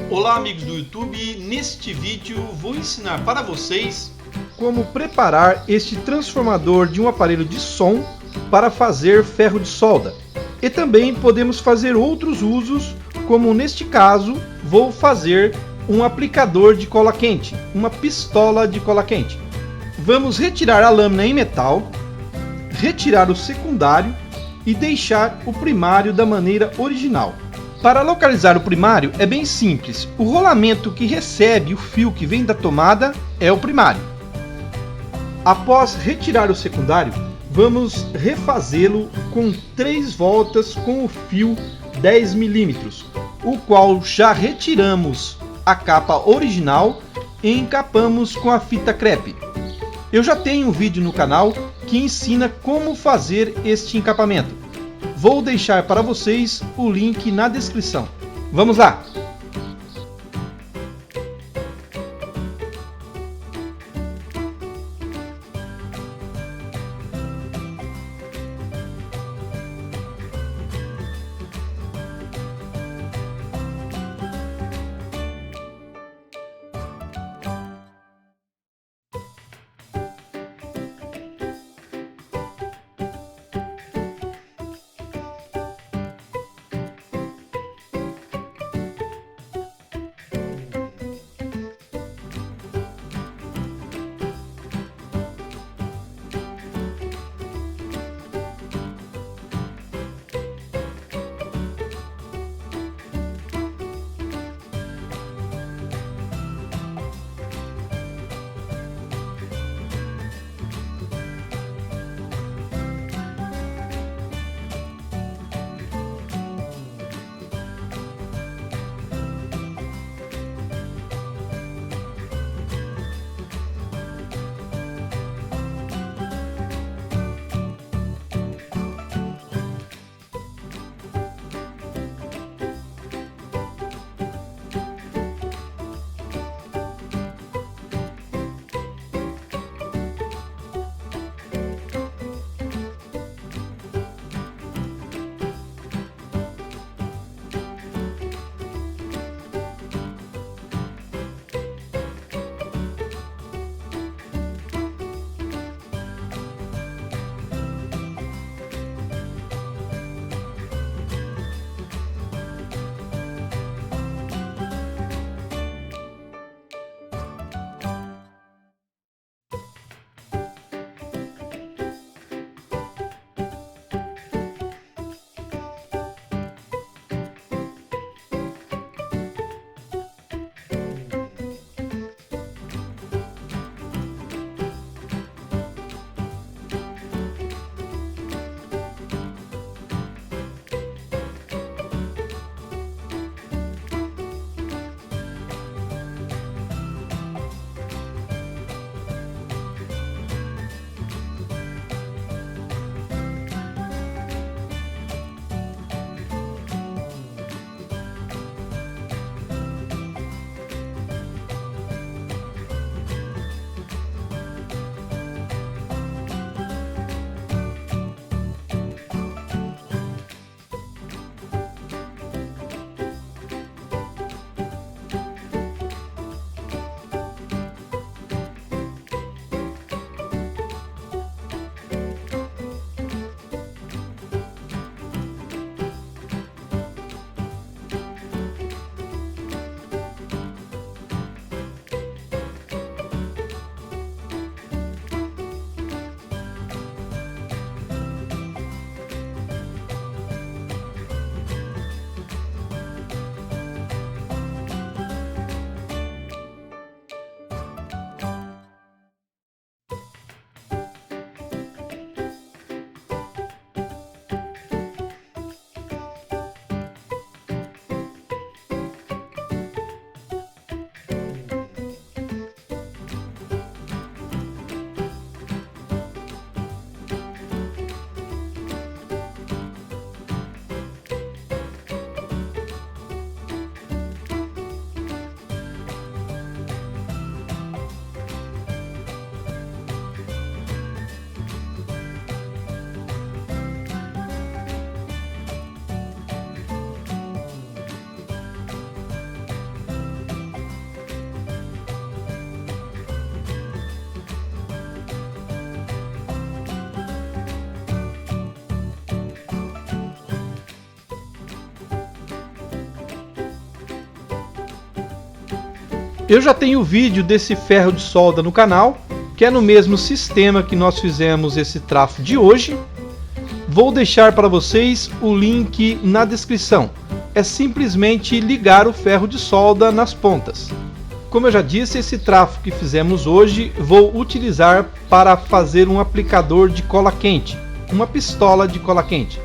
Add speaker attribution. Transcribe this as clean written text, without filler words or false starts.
Speaker 1: Olá amigos do YouTube, neste vídeo vou ensinar para vocês
Speaker 2: como preparar este transformador de um aparelho de som para fazer ferro de solda. E também podemos fazer outros usos, como neste caso vou fazer um aplicador de cola quente, uma pistola de cola quente. Vamos retirar a lâmina em metal, retirar o secundário e deixar o primário da maneira original. Para localizar o primário é bem simples, o rolamento que recebe o fio que vem da tomada é o primário. Após retirar o secundário, vamos refazê-lo com 3 voltas com o fio 10 mm, o qual já retiramos a capa original e encapamos com a fita crepe. Eu já tenho um vídeo no canal que ensina como fazer este encapamento. Vou deixar para vocês o link na descrição. Vamos lá! Eu já tenho o vídeo desse ferro de solda no canal, que é no mesmo sistema que nós fizemos esse trafo de hoje. Vou deixar para vocês o link na descrição. É simplesmente ligar o ferro de solda nas pontas. Como eu já disse, esse trafo que fizemos hoje vou utilizar para fazer um aplicador de cola quente, uma pistola de cola quente.